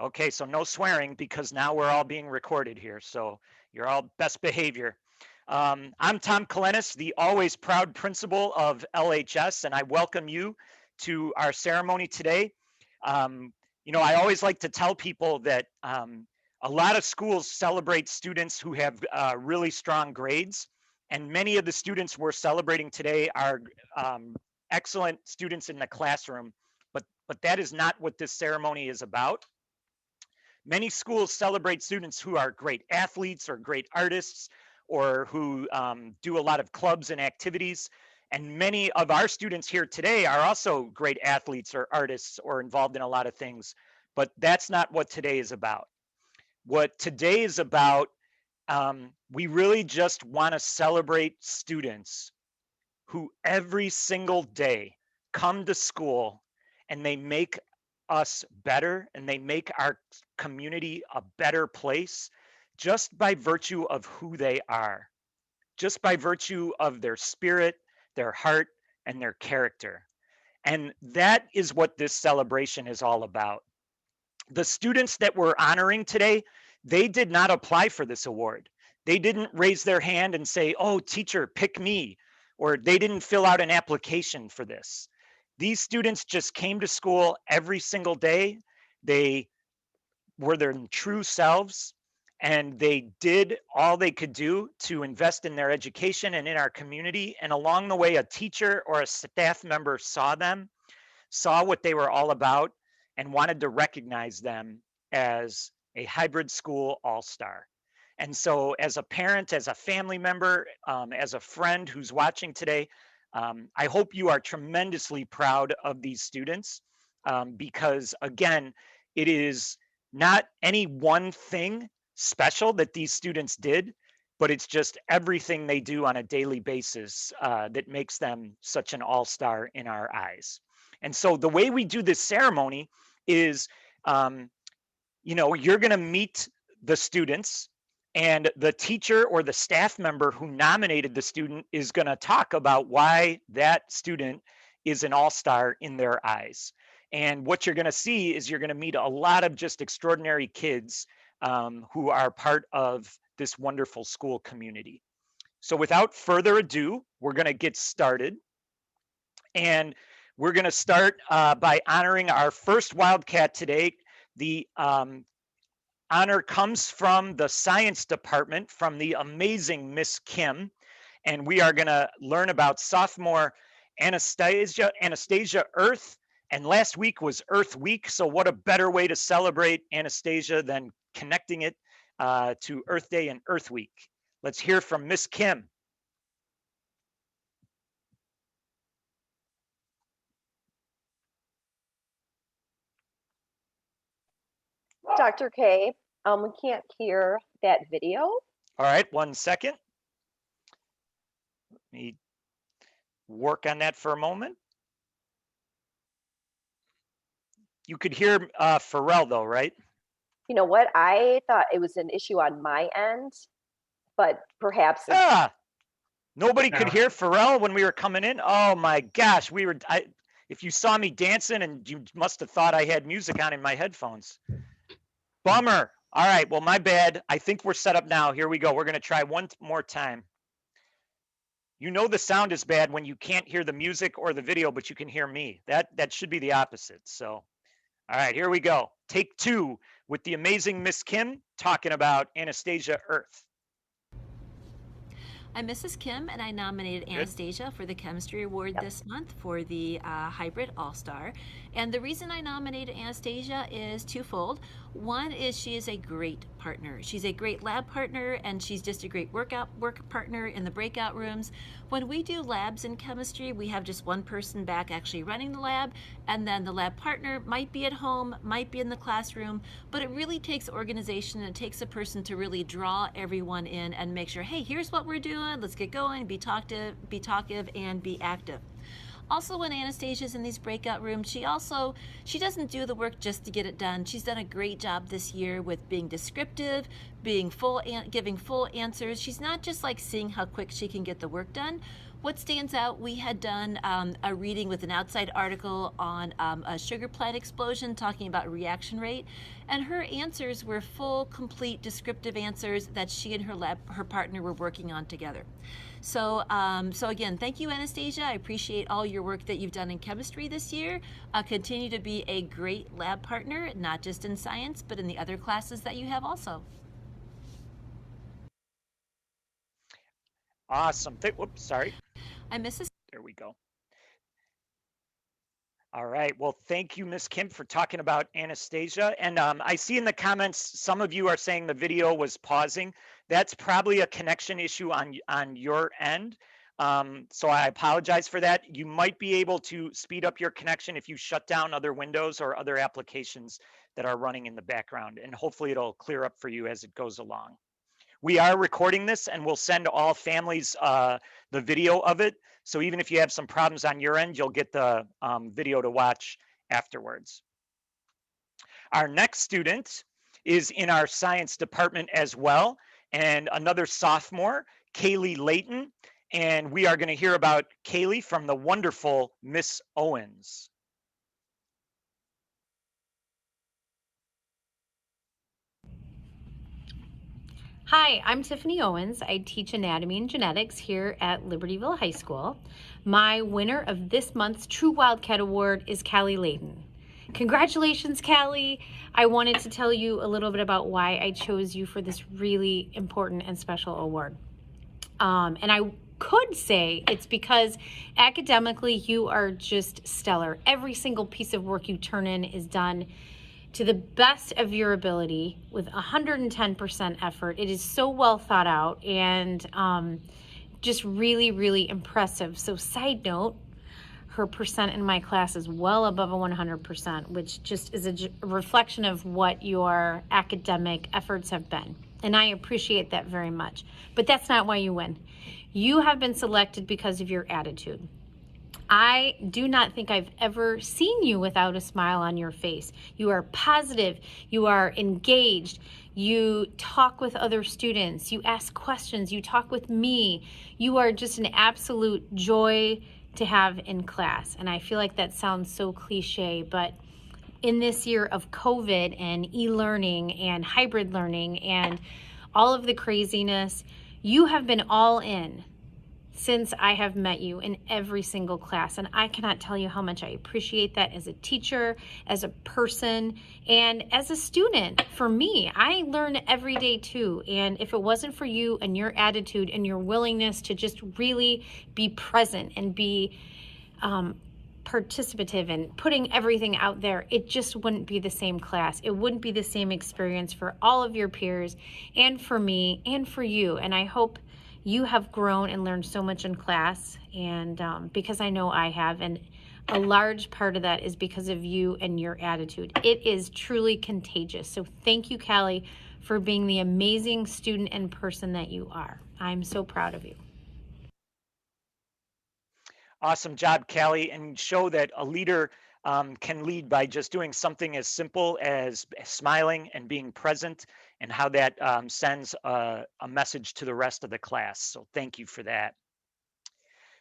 Okay, so no swearing because now we're all being recorded here. So you're all best behavior. I'm Tom Kalenis, the always proud principal of LHS, and I welcome you to our ceremony today. Um, I always like to tell people that a lot of schools celebrate students who have really strong grades, and many of the students we're celebrating today are excellent students in the classroom. But that is not what this ceremony is about. Many schools celebrate students who are great athletes or great artists or who do a lot of clubs and activities. And many of our students here today are also great athletes or artists or involved in a lot of things. But that's not what today is about. What today is about, we really just want to celebrate students who every single day come to school and they make us better and they make our community a better place just by virtue of who they are, just by virtue of their spirit, their heart, and their character. And that is what this celebration is all about. The students that we're honoring today, they did not apply for this award. They didn't raise their hand and say, "Oh, teacher, pick me," or they didn't fill out an application for this. These students just came to school every single day. They were their true selves and they did all they could do to invest in their education and in our community. And along the way, a teacher or a staff member saw them, saw what they were all about, and wanted to recognize them as a hybrid school all-star. And so as a parent, as a family member, as a friend who's watching today, I hope you are tremendously proud of these students because, again, it is not any one thing special that these students did, but it's just everything they do on a daily basis that makes them such an all-star in our eyes. And so the way we do this ceremony is, you're going to meet the students, and the teacher or the staff member who nominated the student is going to talk about why that student is an all-star in their eyes. And what you're going to see is you're going to meet a lot of just extraordinary kids who are part of this wonderful school community. So without further ado, we're going to get started. And we're going to start by honoring our first Wildcat today. The honor comes from the science department, from the amazing Miss Kim. And we are going to learn about sophomore Anastasia Earth. And last week was Earth Week. So what a better way to celebrate Anastasia than connecting it to Earth Day and Earth Week. Let's hear from Miss Kim. Dr. K, we can't hear that video. All right, 1 second. Let me work on that for a moment. You could hear Pharrell though, right? You know what? I thought it was an issue on my end, but perhaps nobody could hear Pharrell when we were coming in. Oh my gosh, if you saw me dancing, and you must have thought I had music on in my headphones. Bummer. All right, well, my bad. I think we're set up now. Here we go. We're going to try one more time. You know the sound is bad when you can't hear the music or the video, but you can hear me. That should be the opposite. So, all right, here we go. Take 2 with the amazing Miss Kim talking about Anastasia Earth. I'm Mrs. Kim, and I nominated Anastasia for the Chemistry Award this month for the Hybrid All-Star. And the reason I nominated Anastasia is twofold. One is she is a great partner. She's a great lab partner, and she's just a great work partner in the breakout rooms. When we do labs in chemistry, we have just one person back actually running the lab, and then the lab partner might be at home, might be in the classroom, but it really takes organization, and it takes a person to really draw everyone in and make sure, hey, here's what we're doing, let's get going, be talkative, and be active. Also, when Anastasia's in these breakout rooms, she doesn't do the work just to get it done. She's done a great job this year with being descriptive, giving full answers. She's not just like seeing how quick she can get the work done. What stands out, we had done a reading with an outside article on a sugar plant explosion, talking about reaction rate, and her answers were full, complete, descriptive answers that she and her partner were working on together. So, so again, thank you, Anastasia. I appreciate all your work that you've done in chemistry this year. Continue to be a great lab partner, not just in science, but in the other classes that you have also. Awesome. Whoops, sorry. I miss this. There we go. All right. Well, thank you, Miss Kim, for talking about Anastasia. And I see in the comments, some of you are saying the video was pausing. That's probably a connection issue on your end. So I apologize for that. You might be able to speed up your connection if you shut down other windows or other applications that are running in the background. And hopefully it'll clear up for you as it goes along. We are recording this and we'll send all families the video of it. So even if you have some problems on your end, you'll get the video to watch afterwards. Our next student is in our science department as well, and another sophomore, Callie Layton. And we are going to hear about Callie from the wonderful Miss Owens. Hi, I'm Tiffany Owens. I teach anatomy and genetics here at Libertyville High School. My winner of this month's True Wildcat Award is Callie Layton. Congratulations, Callie. I wanted to tell you a little bit about why I chose you for this really important and special award. And I could say it's because academically you are just stellar. Every single piece of work you turn in is done to the best of your ability with 110% effort. It is so well thought out and just really, really impressive. So side note, her percent in my class is well above a 100%, which just is a reflection of what your academic efforts have been. And I appreciate that very much. But that's not why you win. You have been selected because of your attitude. I do not think I've ever seen you without a smile on your face. You are positive, you are engaged, you talk with other students, you ask questions, you talk with me. You are just an absolute joy to have in class. And I feel like that sounds so cliche, but in this year of COVID and e-learning and hybrid learning and all of the craziness, you have been all in since I have met you in every single class. And I cannot tell you how much I appreciate that as a teacher, as a person, and as a student. For me, I learn every day too. And if it wasn't for you and your attitude and your willingness to just really be present and be participative and putting everything out there, it just wouldn't be the same class. It wouldn't be the same experience for all of your peers and for me and for you. And I hope you have grown and learned so much in class, and because I know I have, and a large part of that is because of you and your attitude. It is truly contagious. So thank you, Callie, for being the amazing student and person that you are. I'm so proud of you. Awesome job, Callie, and show that a leader can lead by just doing something as simple as smiling and being present, and how that sends a message to the rest of the class. So thank you for that.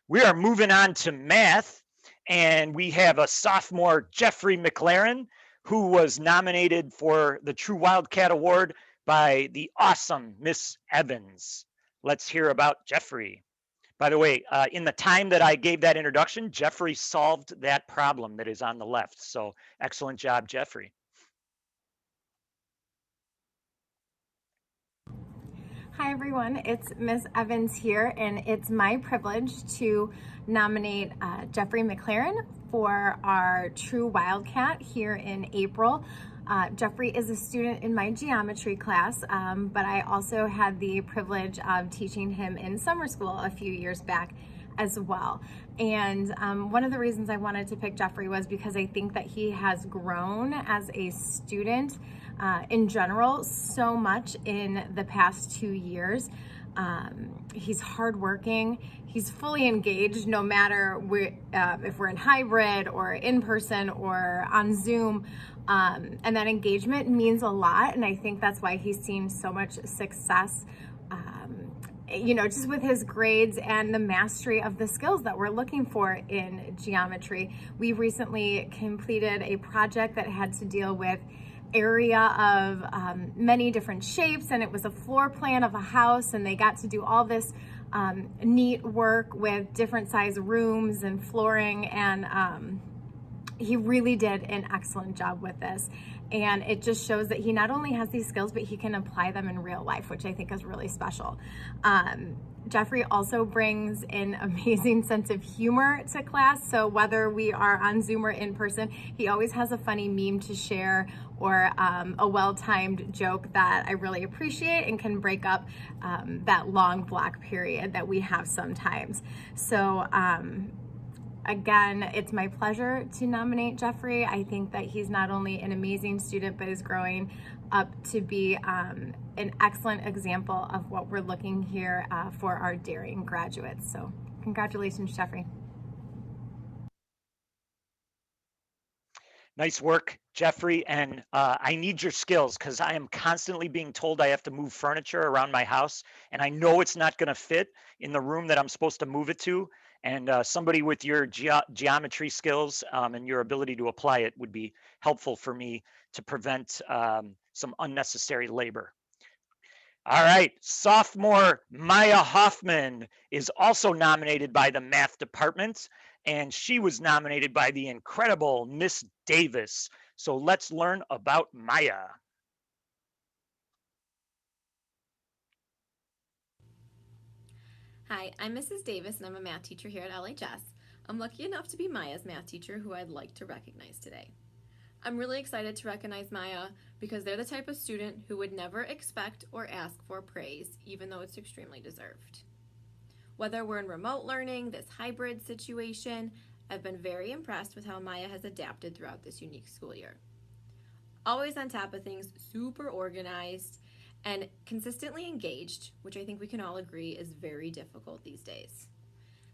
We are moving on to math, and we have a sophomore, Jeffrey McLaren, who was nominated for the True Wildcat Award by the awesome Miss Evans. Let's hear about Jeffrey. By the way, in the time that I gave that introduction, Jeffrey solved that problem that is on the left. So excellent job, Jeffrey. Hi everyone, it's Miss Evans here, and it's my privilege to nominate Jeffrey McLaren for our True Wildcat here in April. Jeffrey is a student in my geometry class, but I also had the privilege of teaching him in summer school a few years back as well. And one of the reasons I wanted to pick Jeffrey was because I think that he has grown as a student in general so much in the past 2 years. He's hardworking, he's fully engaged no matter if we're in hybrid or in person or on Zoom. And that engagement means a lot, and I think that's why he's seen so much success you know, just with his grades and the mastery of the skills that we're looking for in geometry. We recently completed a project that had to deal with area of many different shapes, and it was a floor plan of a house, and they got to do all this neat work with different size rooms and flooring, and he really did an excellent job with this. And it just shows that he not only has these skills, but he can apply them in real life, which I think is really special. Jeffrey also brings an amazing sense of humor to class. So whether we are on Zoom or in person, he always has a funny meme to share, or a well-timed joke that I really appreciate and can break up that long block period that we have sometimes. So again, it's my pleasure to nominate Jeffrey. I think that he's not only an amazing student, but is growing up to be an excellent example of what we're looking here for our daring graduates. So congratulations, Jeffrey. Nice work, Jeffrey. And I need your skills, because I am constantly being told I have to move furniture around my house, and I know it's not going to fit in the room that I'm supposed to move it to. And somebody with your geometry skills and your ability to apply it would be helpful for me to prevent some unnecessary labor. All right, sophomore Maya Hoffman is also nominated by the math department, and she was nominated by the incredible Miss Davis. So let's learn about Maya. Hi, I'm Mrs. Davis, and I'm a math teacher here at LHS. I'm lucky enough to be Maya's math teacher, who I'd like to recognize today. I'm really excited to recognize Maya because they're the type of student who would never expect or ask for praise, even though it's extremely deserved. Whether we're in remote learning, this hybrid situation, I've been very impressed with how Maya has adapted throughout this unique school year. Always on top of things, super organized, and consistently engaged, which I think we can all agree is very difficult these days.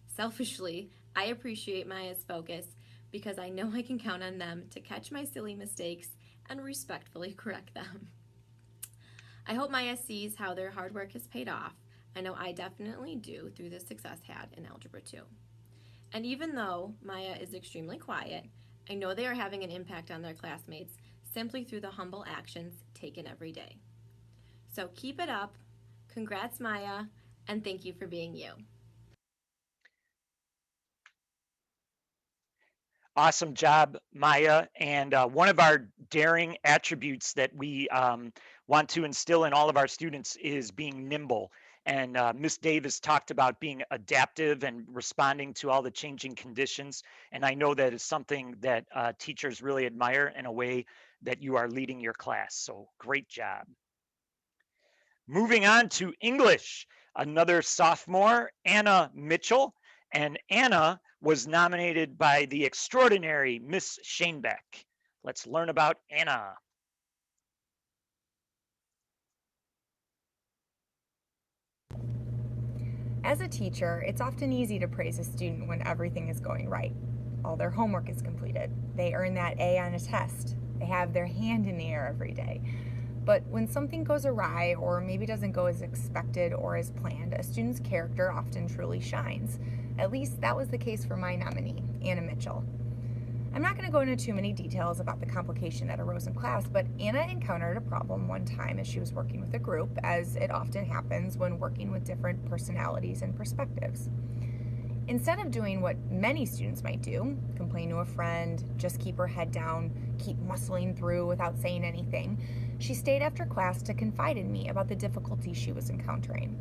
Selfishly, I appreciate Maya's focus because I know I can count on them to catch my silly mistakes and respectfully correct them. I hope Maya sees how their hard work has paid off. I know I definitely do through the success had in Algebra 2. And even though Maya is extremely quiet, I know they are having an impact on their classmates simply through the humble actions taken every day. So keep it up, congrats Maya, and thank you for being you. Awesome job, Maya. And one of our daring attributes that we want to instill in all of our students is being nimble. And Miss Davis talked about being adaptive and responding to all the changing conditions. And I know that is something that teachers really admire in a way that you are leading your class. So great job. Moving on to English, another sophomore, Anna Mitchell. And Anna was nominated by the extraordinary Miss Shanebeck. Let's learn about Anna. As a teacher, it's often easy to praise a student when everything is going right. All their homework is completed. They earn that A on a test. They have their hand in the air every day. But when something goes awry or maybe doesn't go as expected or as planned, a student's character often truly shines. At least that was the case for my nominee, Anna Mitchell. I'm not going to go into too many details about the complication that arose in class, but Anna encountered a problem one time as she was working with a group, as it often happens when working with different personalities and perspectives. Instead of doing what many students might do, complain to a friend, just keep her head down, keep muscling through without saying anything, she stayed after class to confide in me about the difficulties she was encountering.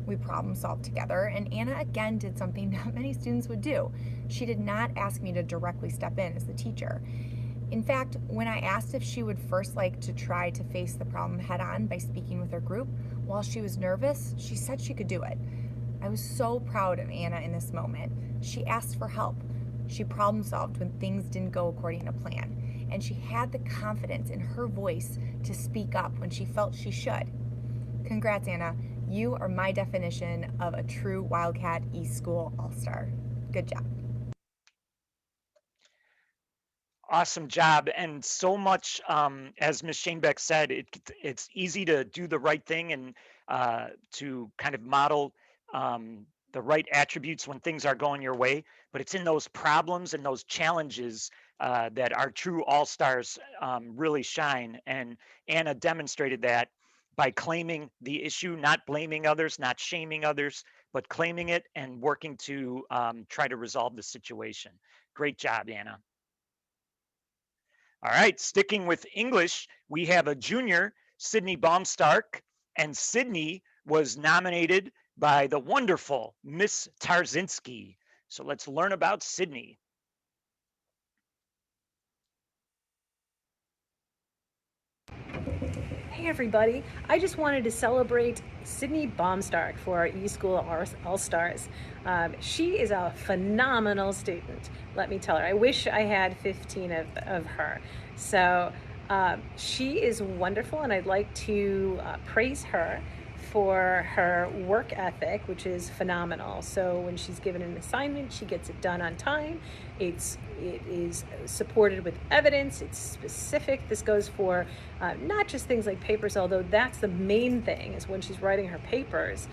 We problem solved together, and Anna again did something not many students would do. She did not ask me to directly step in as the teacher. In fact, when I asked if she would first like to try to face the problem head on by speaking with her group, while she was nervous, she said she could do it. I was so proud of Anna in this moment. She asked for help. She problem solved when things didn't go according to plan. And she had the confidence in her voice to speak up when she felt she should. Congrats, Anna. You are my definition of a true Wildcat East School All-Star. Good job. Awesome job. And so much, as Ms. Shanebeck said, it's easy to do the right thing and to kind of model the right attributes when things are going your way, but it's in those problems and those challenges that our true all-stars really shine. And Anna demonstrated that by claiming the issue, not blaming others, not shaming others, but claiming it and working to try to resolve the situation. Great job, Anna. All right, sticking with English, we have a junior, Sydney Baumstark, and Sydney was nominated by the wonderful Miss Tarzinski. So let's learn about Sydney. Hey everybody, I just wanted to celebrate Sydney Baumstark for our eSchool All-Stars. She is a phenomenal student, let me tell her. I wish I had 15 of her. So she is wonderful, and I'd like to praise her for her work ethic, which is phenomenal. So when she's given an assignment, she gets it done on time. It is supported with evidence. It's specific. This goes for not just things like papers, although that's the main thing, is when she's writing her papers.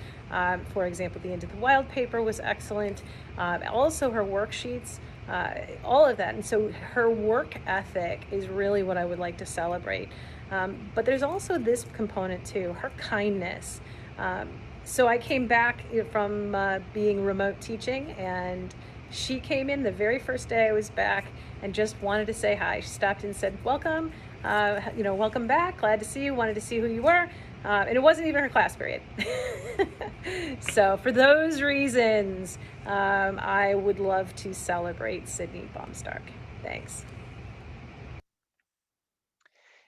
For example, the Into the Wild paper was excellent. Also her worksheets, all of that. And so her work ethic is really what I would like to celebrate. But there's also this component too, her kindness. So I came back from being remote teaching, and she came in the very first day I was back and just wanted to say hi. She stopped in and said, welcome, welcome back, glad to see you, wanted to see who you were. And it wasn't even her class period. So for those reasons, I would love to celebrate Sydney Baumstark. Thanks.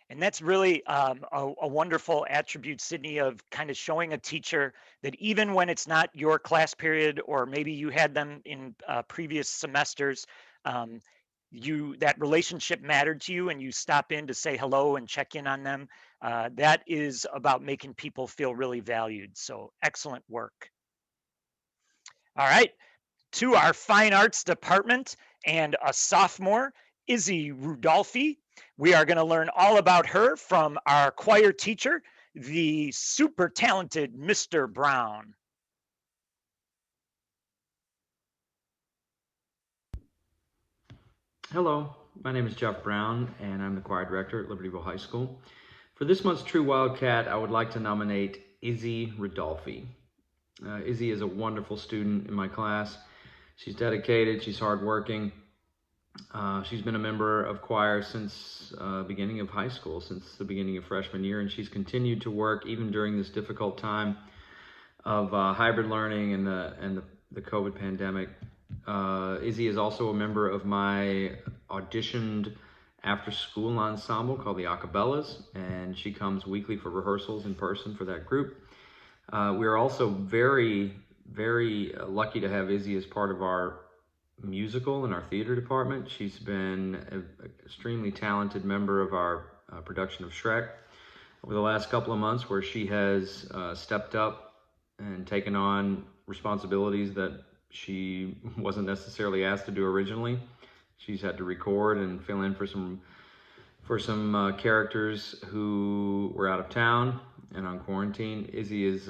And that's really a wonderful attribute, Sydney, of kind of showing a teacher that even when it's not your class period, or maybe you had them in previous semesters, that relationship mattered to you and you stop in to say hello and check in on them. That is about making people feel really valued. So excellent work. All right, to our fine arts department and a sophomore, Izzy Rudolfi. We are going to learn all about her from our choir teacher, the super talented Mr. Brown. Hello, my name is Jeff Brown, and I'm the choir director at Libertyville High School. For this month's True Wildcat, I would like to nominate Izzy Rudolfi. Izzy is a wonderful student in my class. She's dedicated, she's hardworking. She's been a member of choir since the beginning of high school, since the beginning of freshman year, and she's continued to work even during this difficult time of hybrid learning and the COVID pandemic. Izzy is also a member of my auditioned after-school ensemble called the Acapellas, and she comes weekly for rehearsals in person for that group. We are also very, very lucky to have Izzy as part of our musical in our theater department. She's been an extremely talented member of our production of Shrek over the last couple of months, where she has stepped up and taken on responsibilities that she wasn't necessarily asked to do originally. She's had to record and fill in for some characters who were out of town and on quarantine. Izzy is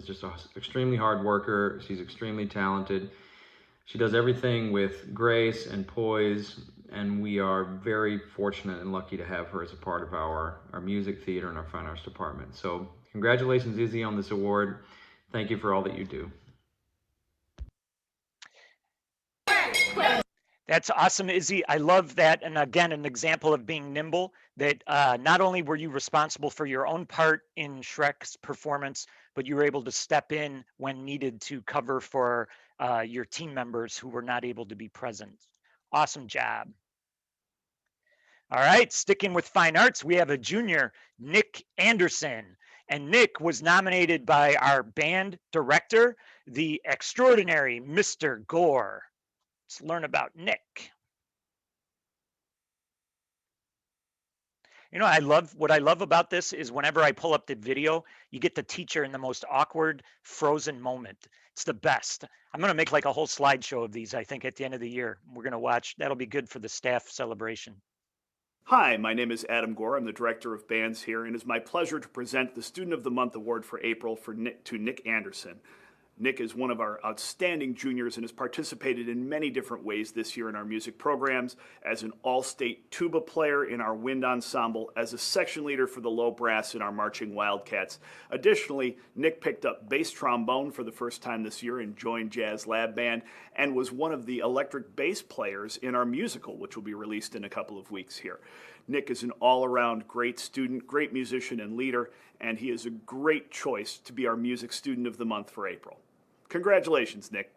just an extremely hard worker. She's extremely talented. She does everything with grace and poise, and we are very fortunate and lucky to have her as a part of our music, theater, and our fine arts department. So congratulations, Izzy, on this award. Thank you for all that you do. That's awesome, Izzy. I love that. And again, an example of being nimble, that not only were you responsible for your own part in Shrek's performance, but you were able to step in when needed to cover for your team members who were not able to be present. Awesome job. All right, sticking with fine arts, we have a junior, Nick Anderson. And Nick was nominated by our band director, the extraordinary Mr. Gore. Let's learn about Nick. You know, what I love about this is whenever I pull up the video, you get the teacher in the most awkward, frozen moment. It's the best. I'm going to make like a whole slideshow of these, I think, at the end of the year. We're going to watch. That'll be good for the staff celebration. Hi, my name is Adam Gore. I'm the director of bands here, and it's my pleasure to present the Student of the Month Award for April to Nick Anderson. Nick is one of our outstanding juniors and has participated in many different ways this year in our music programs, as an all-state tuba player in our wind ensemble, as a section leader for the low brass in our marching Wildcats. Additionally, Nick picked up bass trombone for the first time this year and joined Jazz Lab Band, and was one of the electric bass players in our musical, which will be released in a couple of weeks here. Nick is an all-around great student, great musician and leader, and he is a great choice to be our Music Student of the Month for April. Congratulations, Nick.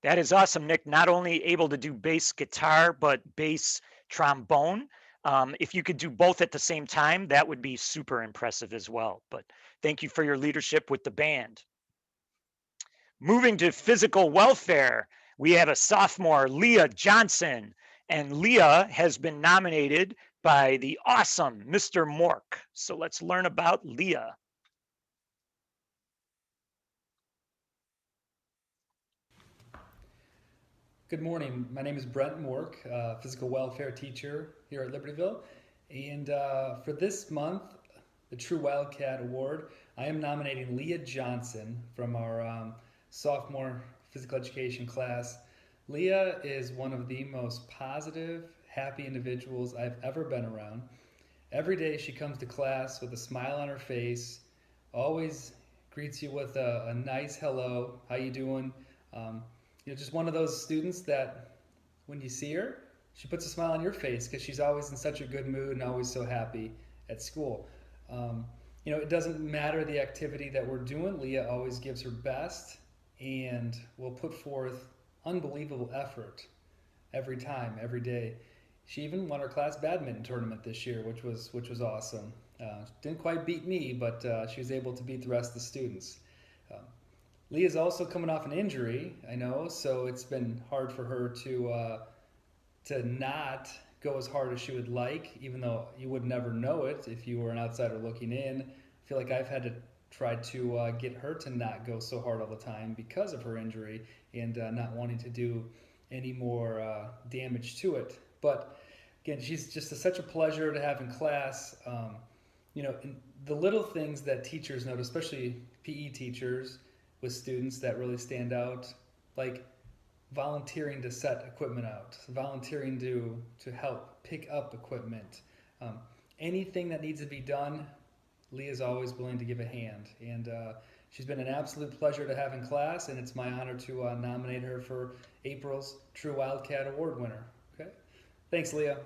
That is awesome, Nick. Not only able to do bass guitar, but bass trombone. If you could do both at the same time, that would be super impressive as well. But thank you for your leadership with the band. Moving to physical welfare, we have a sophomore, Leah Johnson. And Leah has been nominated by the awesome Mr. Mork. So let's learn about Leah. Good morning. My name is Brent Mork, physical welfare teacher here at Libertyville. And for this month, the True Wildcat Award, I am nominating Leah Johnson from our sophomore physical education class. Leah is one of the most positive, happy individuals I've ever been around. Every day she comes to class with a smile on her face, always greets you with a nice hello, how you doing? Just one of those students that when you see her, she puts a smile on your face because she's always in such a good mood and always so happy at school. It doesn't matter the activity that we're doing, Leah always gives her best and will put forth unbelievable effort every time, every day. She even won her class badminton tournament this year, which was awesome. Didn't quite beat me, but she was able to beat the rest of the students. Leah's also coming off an injury, I know, so it's been hard for her to not go as hard as she would like, even though you would never know it if you were an outsider looking in. I feel like I've had to try to get her to not go so hard all the time because of her injury and not wanting to do any more damage to it. But again, she's just such a pleasure to have in class. The little things that teachers note, especially PE teachers, with students that really stand out, like volunteering to set equipment out, volunteering to help pick up equipment. Anything that needs to be done, Leah's always willing to give a hand. And she's been an absolute pleasure to have in class, and it's my honor to nominate her for April's True Wildcat Award winner. Okay, thanks, Leah.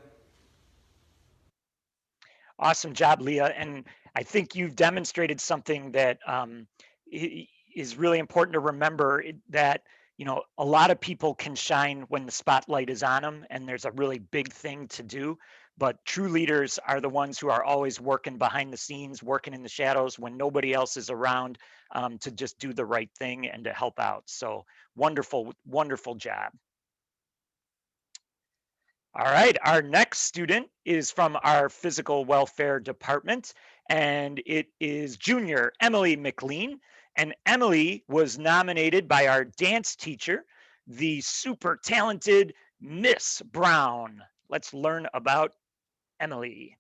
Awesome job, Leah. And I think you've demonstrated something that is really important to remember, that a lot of people can shine when the spotlight is on them, and there's a really big thing to do. But true leaders are the ones who are always working behind the scenes, working in the shadows when nobody else is around, to just do the right thing and to help out. So wonderful, wonderful job. All right, our next student is from our physical welfare department, and it is junior Emily McLean. And Emily was nominated by our dance teacher, the super talented Miss Brown. Let's learn about Emily.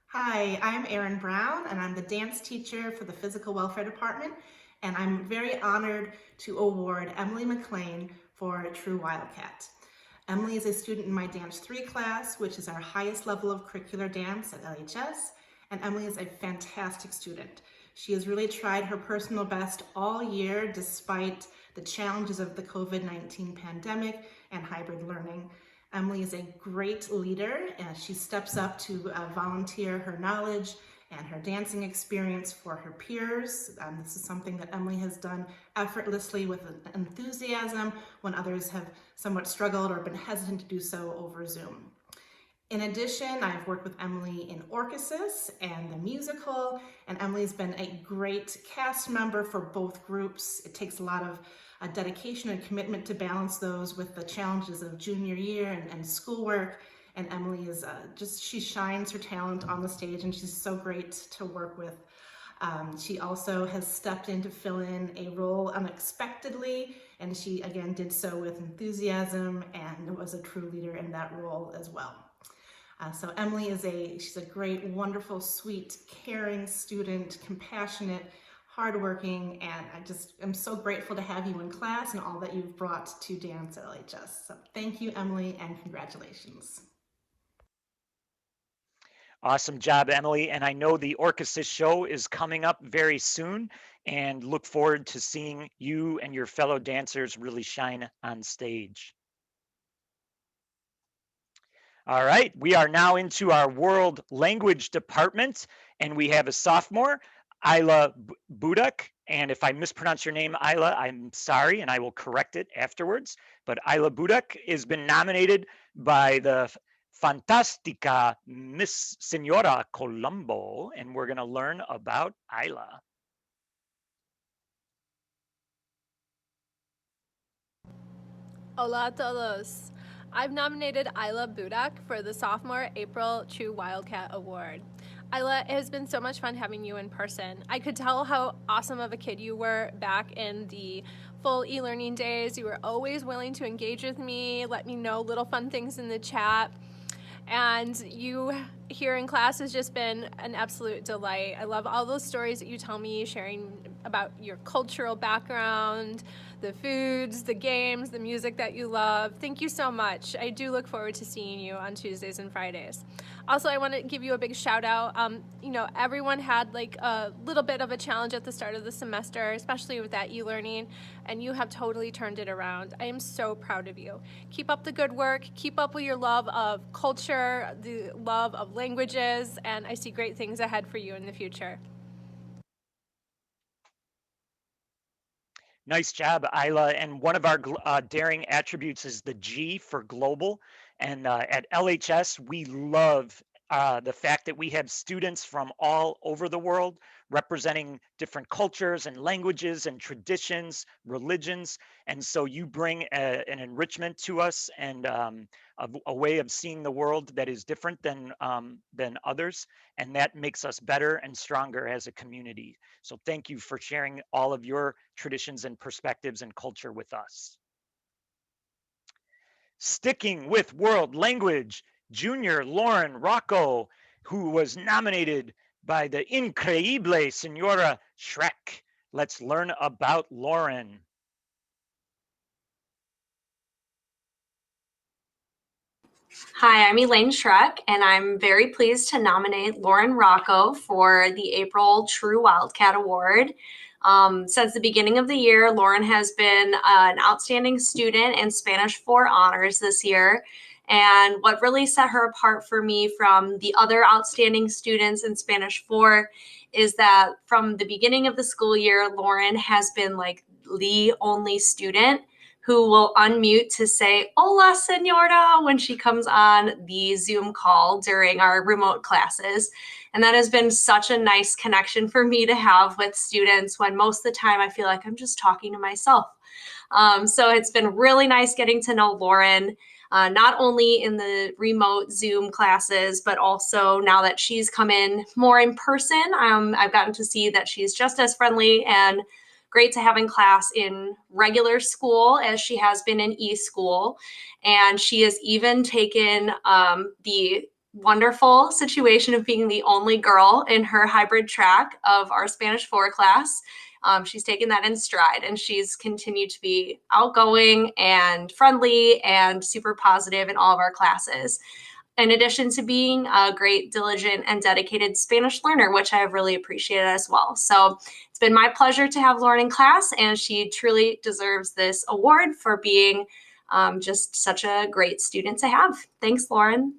Hi, I'm Erin Brown, and I'm the dance teacher for the Physical Welfare Department, and I'm very honored to award Emily McLean for a True Wildcat. Emily is a student in my Dance 3 class, which is our highest level of curricular dance at LHS, and Emily is a fantastic student. She has really tried her personal best all year despite the challenges of the COVID-19 pandemic and hybrid learning. Emily is a great leader, and she steps up to volunteer her knowledge and her dancing experience for her peers. This is something that Emily has done effortlessly with enthusiasm when others have somewhat struggled or been hesitant to do so over Zoom. In addition, I've worked with Emily in Orchesis and the musical, and Emily's been a great cast member for both groups. It takes a lot of dedication and commitment to balance those with the challenges of junior year and schoolwork. And Emily is she shines her talent on the stage, and she's so great to work with. She also has stepped in to fill in a role unexpectedly, and she again did so with enthusiasm and was a true leader in that role as well. So Emily she's a great, wonderful, sweet, caring student, compassionate, hardworking, and I'm so grateful to have you in class and all that you've brought to dance at LHS. So thank you, Emily, and congratulations. Awesome job, Emily. And I know the Orchesis show is coming up very soon, and look forward to seeing you and your fellow dancers really shine on stage. All right, we are now into our world language department, and we have a sophomore, Isla Buduk. And if I mispronounce your name, Isla, I'm sorry, and I will correct it afterwards. But Isla Buduk has been nominated by the Fantastica Miss Senora Colombo, and we're going to learn about Isla. Hola a todos. I've nominated Isla Buduk for the Sophomore April True Wildcat Award. Isla, it has been so much fun having you in person. I could tell how awesome of a kid you were back in the full e-learning days. You were always willing to engage with me, let me know little fun things in the chat. And you here in class has just been an absolute delight. I love all those stories that you tell me, sharing about your cultural background, the foods, the games, the music that you love. Thank you so much. I do look forward to seeing you on Tuesdays and Fridays. Also, I want to give you a big shout out. Everyone had like a little bit of a challenge at the start of the semester, especially with that e-learning, and you have totally turned it around. I am so proud of you. Keep up the good work. Keep up with your love of culture, the love of languages, and I see great things ahead for you in the future. Nice job, Isla. And one of our daring attributes is the G for global. And at LHS, we love the fact that we have students from all over the world representing different cultures and languages and traditions, religions. And so you bring an enrichment to us and a way of seeing the world that is different than others. And that makes us better and stronger as a community. So thank you for sharing all of your traditions and perspectives and culture with us. Sticking with world language, Junior Lauren Rocco, who was nominated by the Increíble Senora Shrek. Let's learn about Lauren. Hi, I'm Elaine Shrek, and I'm very pleased to nominate Lauren Rocco for the April True Wildcat Award. Since the beginning of the year, Lauren has been an outstanding student in Spanish 4 honors this year. And what really set her apart for me from the other outstanding students in Spanish 4 is that from the beginning of the school year, Lauren has been like the only student who will unmute to say, "Hola, senora," when she comes on the Zoom call during our remote classes. And that has been such a nice connection for me to have with students when most of the time I feel like I'm just talking to myself. So it's been really nice getting to know Lauren, not only in the remote Zoom classes, but also now that she's come in more in person, I've gotten to see that she's just as friendly and great to have in class in regular school as she has been in e-school. And she has even taken the wonderful situation of being the only girl in her hybrid track of our Spanish 4 class. She's taken that in stride, and she's continued to be outgoing and friendly and super positive in all of our classes, in addition to being a great, diligent, and dedicated Spanish learner, which I have really appreciated as well. So it's been my pleasure to have Lauren in class, and she truly deserves this award for being just such a great student to have. Thanks, Lauren.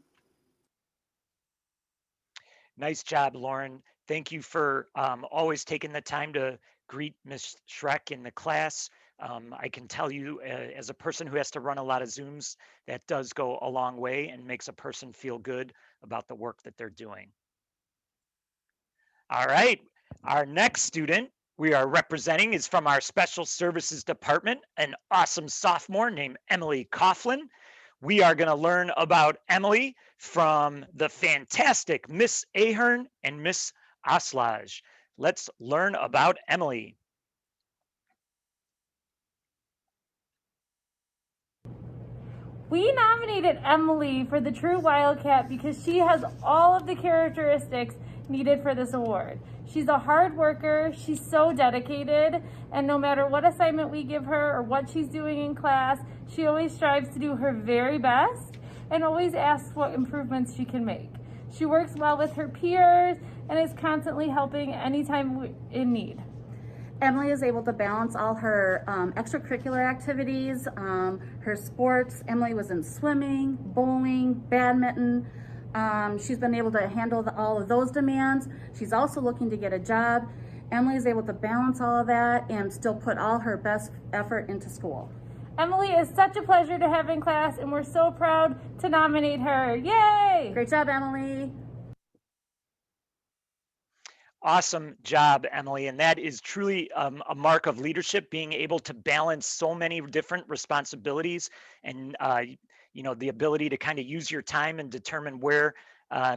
Nice job, Lauren. Thank you for always taking the time to greet Miss Shrek in the class. I can tell you as a person who has to run a lot of Zooms, that does go a long way and makes a person feel good about the work that they're doing. All right, our next student we are representing is from our Special Services Department, an awesome sophomore named Emily Coughlin. We are going to learn about Emily from the fantastic Miss Ahern and Miss Aslaj. Let's learn about Emily. We nominated Emily for the True Wildcat because she has all of the characteristics needed for this award. She's a hard worker, she's so dedicated, and no matter what assignment we give her or what she's doing in class, she always strives to do her very best and always asks what improvements she can make. She works well with her peers and is constantly helping anytime in need. Emily is able to balance all her extracurricular activities, her sports. Emily was in swimming, bowling, badminton. She's been able to handle all of those demands. She's also looking to get a job. Emily is able to balance all of that and still put all her best effort into school. Emily is such a pleasure to have in class, and we're so proud to nominate her. Yay! Great job, Emily. Awesome job, Emily. And that is truly a mark of leadership, being able to balance so many different responsibilities and, you know, the ability to kind of use your time and determine where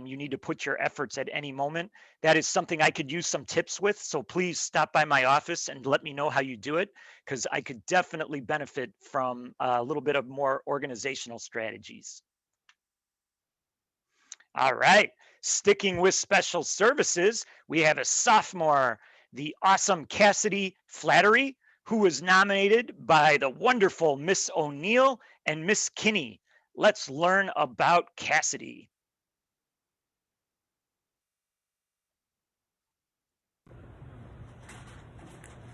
you need to put your efforts at any moment. That is something I could use some tips with. So please stop by my office and let me know how you do it, because I could definitely benefit from a little bit of more organizational strategies. All right. Sticking with special services, we have a sophomore, the awesome Cassidy Flattery, who was nominated by the wonderful Miss O'Neill and Miss Kinney. Let's learn about Cassidy.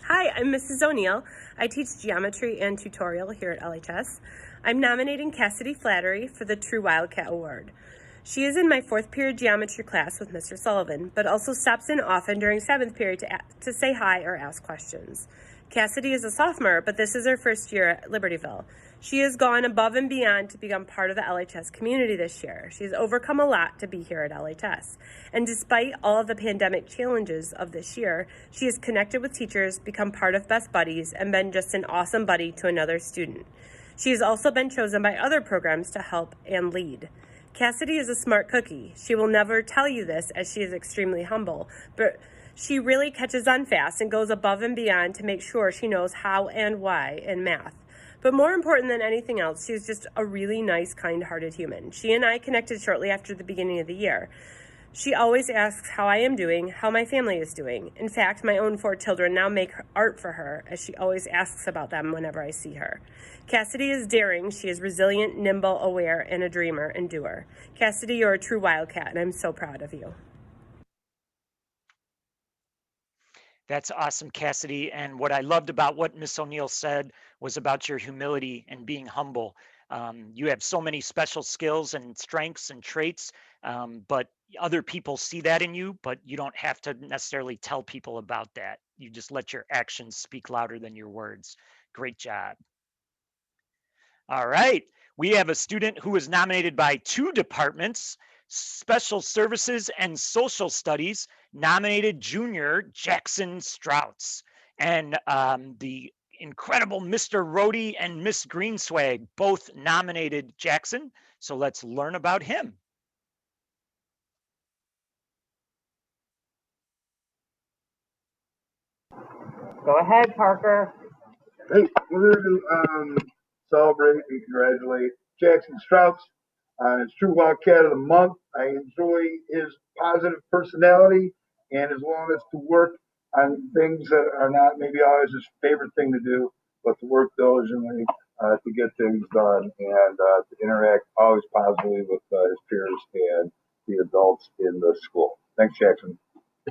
Hi, I'm Mrs. O'Neill. I teach geometry and tutorial here at LHS. I'm nominating Cassidy Flattery for the True Wildcat Award. She is in my 4th period geometry class with Mr. Sullivan, but also stops in often during 7th period to say hi or ask questions. Cassidy is a sophomore, but this is her first year at Libertyville. She has gone above and beyond to become part of the LHS community this year. She's overcome a lot to be here at LHS. And despite all of the pandemic challenges of this year, she has connected with teachers, become part of Best Buddies, and been just an awesome buddy to another student. She has also been chosen by other programs to help and lead. Cassidy is a smart cookie. She will never tell you this, as she is extremely humble, but she really catches on fast and goes above and beyond to make sure she knows how and why in math. But more important than anything else, she's just a really nice, kind-hearted human. She and I connected shortly after the beginning of the year. She always asks how I am doing, how my family is doing. In fact, my own 4 children now make art for her, as she always asks about them whenever I see her. Cassidy is daring. She is resilient, nimble, aware, and a dreamer and doer. Cassidy, you're a true Wildcat, and I'm so proud of you. That's awesome, Cassidy. And what I loved about what Miss O'Neill said was about your humility and being humble. You have so many special skills and strengths and traits, but other people see that in you, but you don't have to necessarily tell people about that. You just let your actions speak louder than your words. Great job. All right. We have a student who was nominated by 2 departments, Special Services and Social Studies, nominated junior Jackson Strouts. And the incredible Mr. Rohde and Miss Greenswag both nominated Jackson. So let's learn about him. Go ahead, Parker. Hey, we're here to celebrate and congratulate Jackson Strouts on his True Wildcat of the Month. I enjoy his positive personality and his willingness to work on things that are not maybe always his favorite thing to do, but to work diligently to get things done and to interact always positively with his peers and the adults in the school. Thanks, Jackson.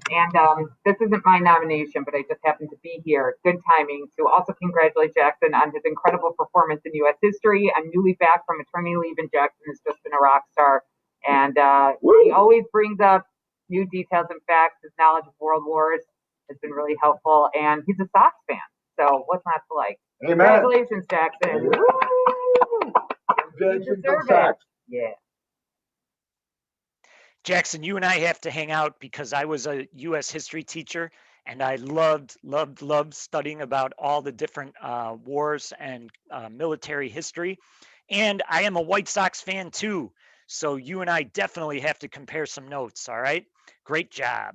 And this isn't my nomination, but I just happened to be here. Good timing to also congratulate Jackson on his incredible performance in U.S. history. I'm newly back from maternity leave, and Jackson has just been a rock star. And he always brings up new details and facts. His knowledge of world wars has been really helpful, and he's a Sox fan. So what's not to like? Amen. Congratulations, Jackson. Woo! Jackson, go Sox. Yeah. Jackson, you and I have to hang out because I was a U.S. history teacher, and I loved studying about all the different wars and military history. And I am a White Sox fan too. So you and I definitely have to compare some notes. All right. Great job.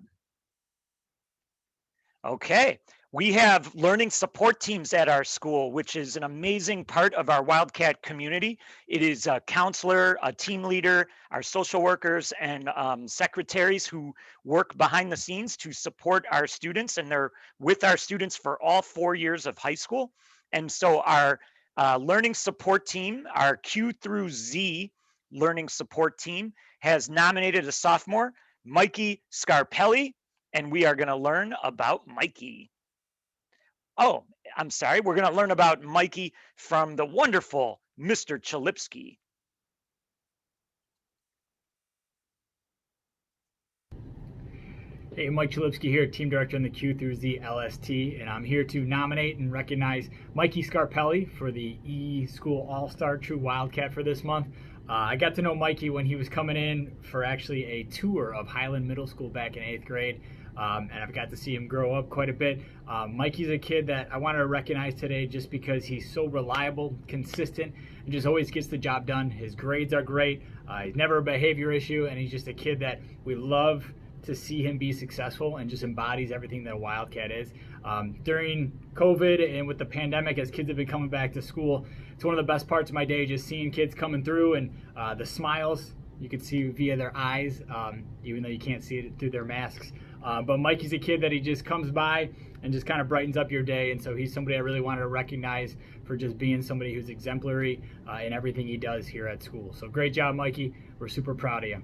Okay. We have learning support teams at our school, which is an amazing part of our Wildcat community. It is a counselor, a team leader, our social workers, and secretaries who work behind the scenes to support our students, and they're with our students for all 4 years of high school. And so our learning support team, our Q through Z learning support team, has nominated a sophomore, Mikey Scarpelli, and we are going to learn about Mikey. Oh, I'm sorry. We're going to learn about Mikey from the wonderful Mr. Chalipsky. Hey, Mike Chalipsky here, Team Director in the Q through Z LST, and I'm here to nominate and recognize Mikey Scarpelli for the E-School All-Star True Wildcat for this month. I got to know Mikey when he was coming in for actually a tour of Highland Middle School back in 8th grade. And I've got to see him grow up quite a bit. Mikey's a kid that I wanted to recognize today just because he's so reliable, consistent, and just always gets the job done. His grades are great. He's never a behavior issue, and he's just a kid that we love to see him be successful and just embodies everything that a Wildcat is. During COVID and with the pandemic, as kids have been coming back to school, it's one of the best parts of my day, just seeing kids coming through and the smiles you can see via their eyes, even though you can't see it through their masks. But Mikey's a kid that he just comes by and just kind of brightens up your day. And so he's somebody I really wanted to recognize for just being somebody who's exemplary in everything he does here at school. So great job, Mikey. We're super proud of you.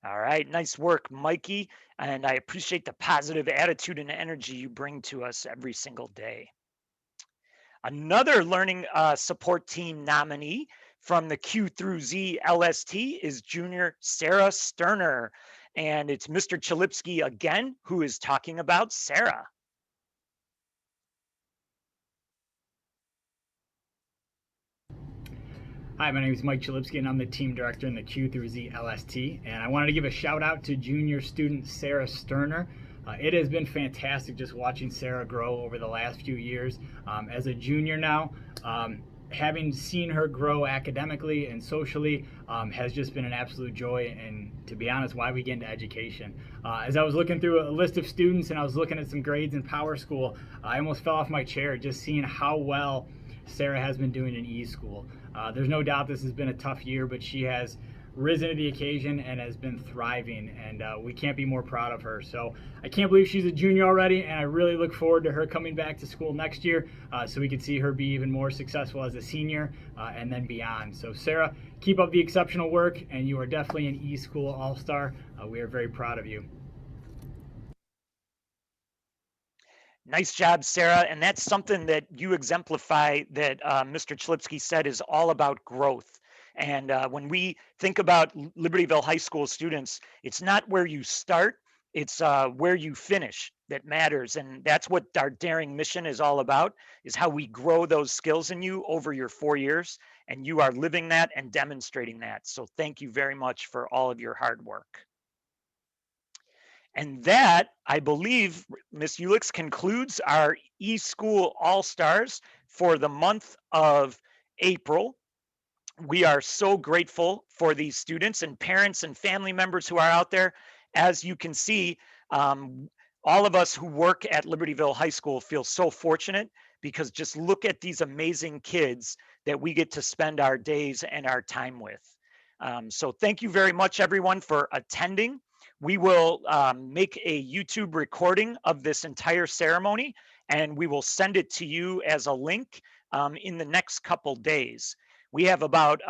All right, nice work, Mikey. And I appreciate the positive attitude and energy you bring to us every single day. Another learning support team nominee from the Q through Z LST is junior Sarah Sterner. And it's Mr. Chalipsky again, who is talking about Sarah. Hi, my name is Mike Chalipsky, and I'm the Team Director in the Q through Z LST. And I wanted to give a shout out to junior student Sarah Sterner. It has been fantastic just watching Sarah grow over the last few years. As a junior now, having seen her grow academically and socially has just been an absolute joy, and to be honest, why we get into education. As I was looking through a list of students and I was looking at some grades in Power School, I almost fell off my chair just seeing how well Sarah has been doing in E-School. There's no doubt this has been a tough year, but she has risen to the occasion and has been thriving, and we can't be more proud of her. So I can't believe she's a junior already, and I really look forward to her coming back to school next year so we can see her be even more successful as a senior and then beyond. So Sarah, keep up the exceptional work, and you are definitely an E-School All-Star. We are very proud of you. Nice job, Sarah. And that's something that you exemplify that Mr. Chalipsky said is all about growth. And when we think about Libertyville High School students, it's not where you start, it's where you finish that matters. And that's what our Daring mission is all about, is how we grow those skills in you over your 4 years. And you are living that and demonstrating that. So thank you very much for all of your hard work. And that, I believe, Ms. Ulix concludes our eSchool All-Stars for the month of April. We are so grateful for these students and parents and family members who are out there. As you can see, all of us who work at Libertyville High School feel so fortunate, because just look at these amazing kids that we get to spend our days and our time with. So thank you very much, everyone, for attending. We will make a YouTube recording of this entire ceremony, and we will send it to you as a link in the next couple days. We have about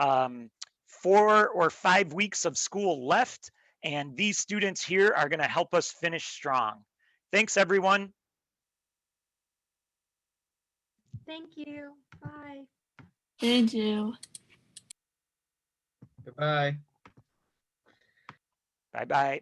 4 or 5 weeks of school left, and these students here are going to help us finish strong. Thanks, everyone. Thank you. Bye. Thank you. Goodbye. Bye-bye.